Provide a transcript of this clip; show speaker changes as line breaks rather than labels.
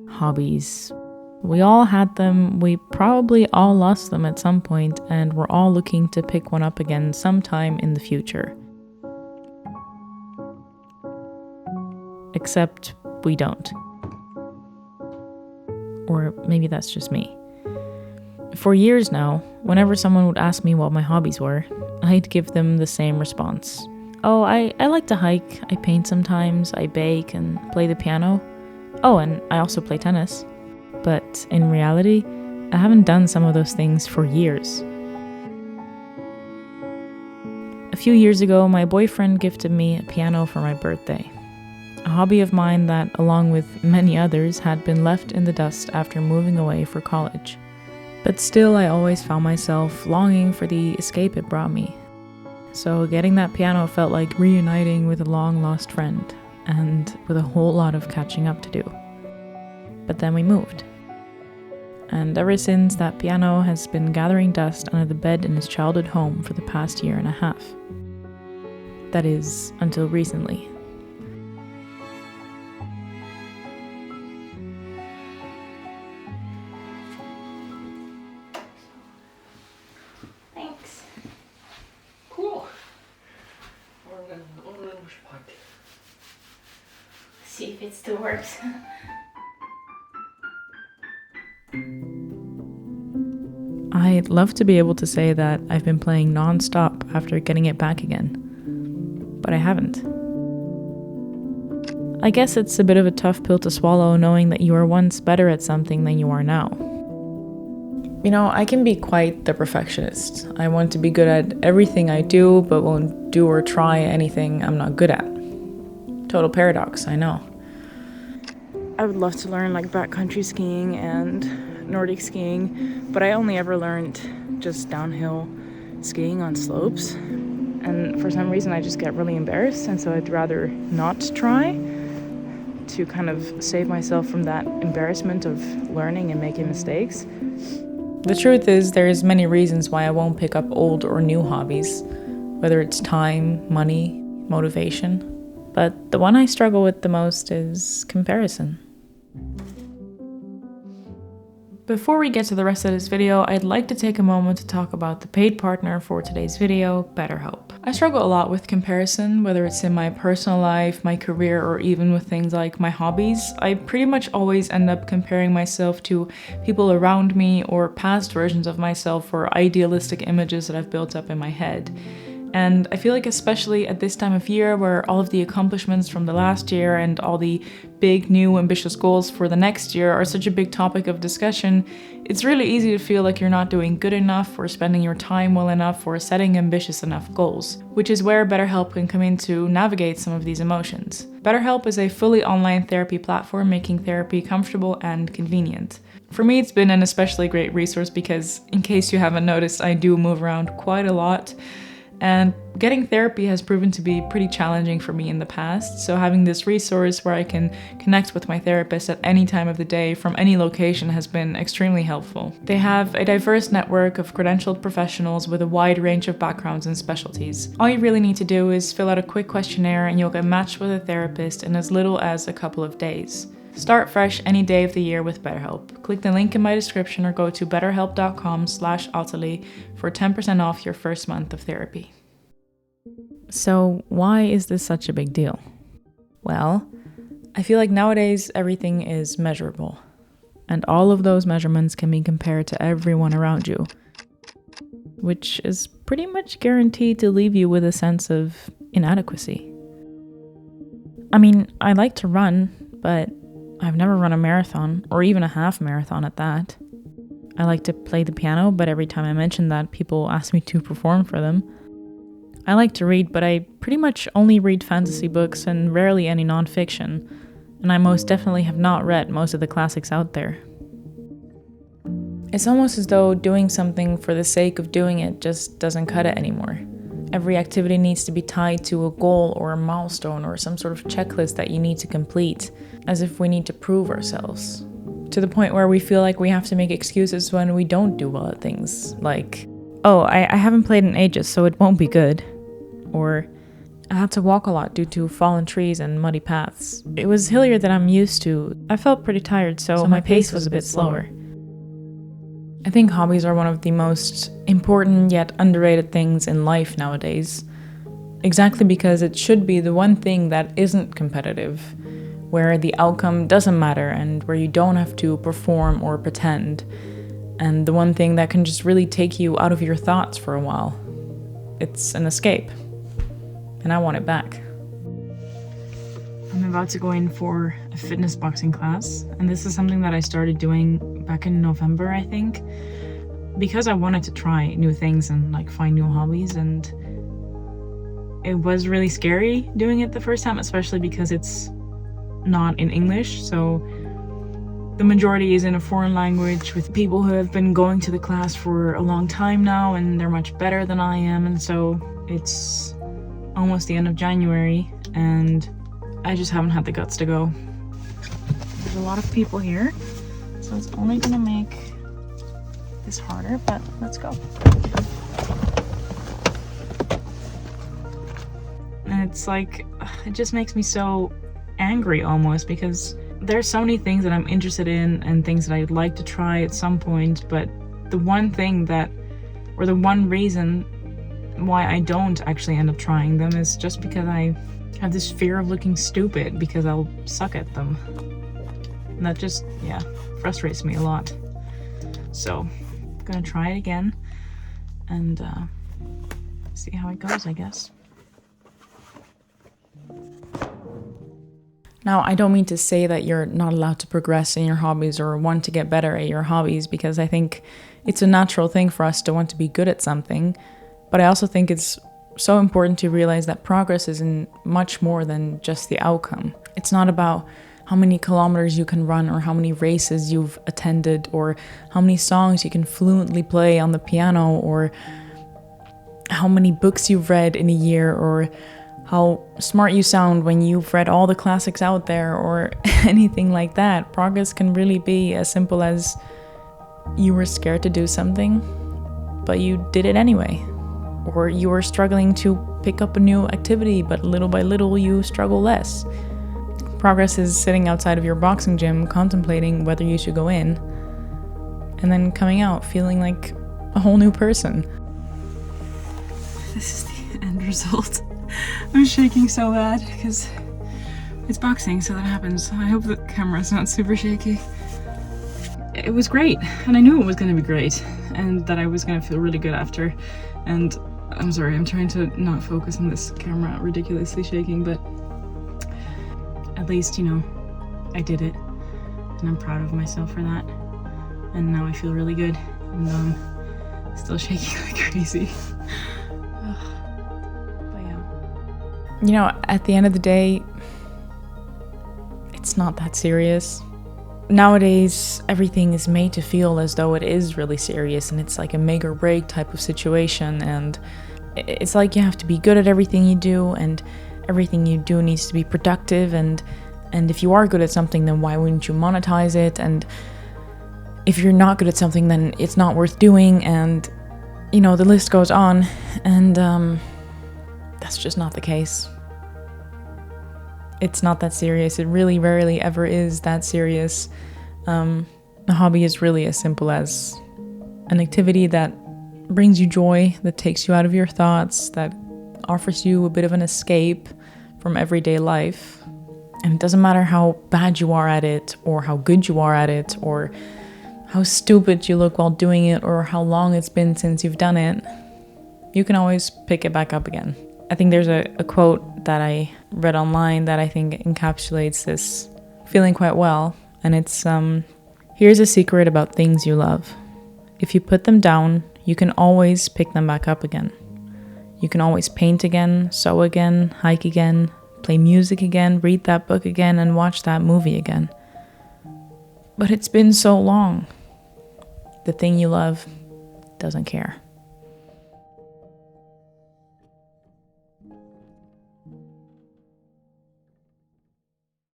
Hobbies. We all had them, we probably all lost them at some point, and we're all looking to pick one up again sometime in the future. Except we don't. Or maybe that's just me. For years now, whenever someone would ask me what my hobbies were, I'd give them the same response. Oh, I like to hike, I paint sometimes, I bake and play the piano. Oh, and I also play tennis. But in reality, I haven't done some of those things for years. A few years ago, my boyfriend gifted me a piano for my birthday. A hobby of mine that, along with many others, had been left in the dust after moving away for college. But still, I always found myself longing for the escape it brought me. So getting that piano felt like reuniting with a long-lost friend, and with a whole lot of catching up to do. But then we moved. And ever since, that piano has been gathering dust under the bed in his childhood home for the past year and a half. That is, until recently.
Thanks. Cool. See if it still works.
I'd love to be able to say that I've been playing non-stop after getting it back again, but I haven't. I guess it's a bit of a tough pill to swallow knowing that you were once better at something than you are now. You know, I can be quite the perfectionist. I want to be good at everything I do, but won't do or try anything I'm not good at. Total paradox, I know. I would love to learn like backcountry skiing and Nordic skiing, but I only ever learned just downhill skiing on slopes. And for some reason I just get really embarrassed, and so I'd rather not try to kind of save myself from that embarrassment of learning and making mistakes. The truth is, there's many reasons why I won't pick up old or new hobbies, whether it's time, money, motivation. But the one I struggle with the most is comparison. Before we get to the rest of this video, I'd like to take a moment to talk about the paid partner for today's video, BetterHelp. I struggle a lot with comparison, whether it's in my personal life, my career, or even with things like my hobbies. I pretty much always end up comparing myself to people around me or past versions of myself or idealistic images that I've built up in my head. And I feel like especially at this time of year where all of the accomplishments from the last year and all the big new ambitious goals for the next year are such a big topic of discussion, it's really easy to feel like you're not doing good enough or spending your time well enough or setting ambitious enough goals, which is where BetterHelp can come in to navigate some of these emotions. BetterHelp is a fully online therapy platform making therapy comfortable and convenient. For me, it's been an especially great resource because, in case you haven't noticed, I do move around quite a lot. And getting therapy has proven to be pretty challenging for me in the past, so having this resource where I can connect with my therapist at any time of the day from any location has been extremely helpful. They have a diverse network of credentialed professionals with a wide range of backgrounds and specialties. All you really need to do is fill out a quick questionnaire and you'll get matched with a therapist in as little as a couple of days. Start fresh any day of the year with BetterHelp. Click the link in my description or go to betterhelp.com/Ottilie for 10% off your first month of therapy. So why is this such a big deal? Well, I feel like nowadays everything is measurable, and all of those measurements can be compared to everyone around you, which is pretty much guaranteed to leave you with a sense of inadequacy. I mean, I like to run, but I've never run a marathon, or even a half marathon at that. I like to play the piano, but every time I mention that, people ask me to perform for them. I like to read, but I pretty much only read fantasy books and rarely any nonfiction, and I most definitely have not read most of the classics out there. It's almost as though doing something for the sake of doing it just doesn't cut it anymore. Every activity needs to be tied to a goal or a milestone or some sort of checklist that you need to complete, as if we need to prove ourselves. To the point where we feel like we have to make excuses when we don't do well at things, like, oh, I haven't played in ages, so it won't be good. Or, I had to walk a lot due to fallen trees and muddy paths. It was hillier than I'm used to. I felt pretty tired, so my pace was a bit slower. I think hobbies are one of the most important yet underrated things in life nowadays. Exactly because it should be the one thing that isn't competitive, where the outcome doesn't matter and where you don't have to perform or pretend, and the one thing that can just really take you out of your thoughts for a while. It's an escape, and I want it back. I'm about to go in for a fitness boxing class, and this is something that I started doing back in November, I think, because I wanted to try new things and like find new hobbies, and it was really scary doing it the first time, especially because it's not in English, so the majority is in a foreign language with people who have been going to the class for a long time now, and they're much better than I am, and so it's almost the end of January, and I just haven't had the guts to go. There's a lot of people here, so it's only gonna make this harder, but let's go. And it's like, it just makes me so angry almost, because there's so many things that I'm interested in and things that I'd like to try at some point, but the one thing that, or the one reason why I don't actually end up trying them is just because I have this fear of looking stupid because I'll suck at them. And that just, yeah, frustrates me a lot. So, I'm gonna try it again and see how it goes, I guess. Now, I don't mean to say that you're not allowed to progress in your hobbies or want to get better at your hobbies, because I think it's a natural thing for us to want to be good at something. But I also think it's so important to realize that progress is in much more than just the outcome. It's not about how many kilometers you can run or how many races you've attended or how many songs you can fluently play on the piano or how many books you've read in a year or how smart you sound when you've read all the classics out there or anything like that. Progress can really be as simple as you were scared to do something, but you did it anyway. Or you were struggling to pick up a new activity, but little by little you struggle less. Progress is sitting outside of your boxing gym contemplating whether you should go in, and then coming out feeling like a whole new person. This is the end result. I'm shaking so bad because it's boxing, so that happens. I hope the camera's not super shaky. It was great, and I knew it was going to be great, and that I was going to feel really good after. And I'm sorry, I'm trying to not focus on this camera ridiculously shaking, but at least, you know, I did it, and I'm proud of myself for that. And now I feel really good, even though I'm still shaking like crazy. You know, at the end of the day, it's not that serious. Nowadays, everything is made to feel as though it is really serious and it's like a make or break type of situation, and it's like you have to be good at everything you do and everything you do needs to be productive, and if you are good at something, then why wouldn't you monetize it, and if you're not good at something, then it's not worth doing, and you know, the list goes on, and that's just not the case. It's not that serious. It really rarely ever is that serious. A hobby is really as simple as an activity that brings you joy, that takes you out of your thoughts, that offers you a bit of an escape from everyday life. And it doesn't matter how bad you are at it, or how good you are at it, or how stupid you look while doing it, or how long it's been since you've done it. You can always pick it back up again. I think there's a quote that I read online that I think encapsulates this feeling quite well. And it's, here's a secret about things you love. If you put them down, you can always pick them back up again. You can always paint again, sew again, hike again, play music again, read that book again, and watch that movie again. But it's been so long. The thing you love doesn't care.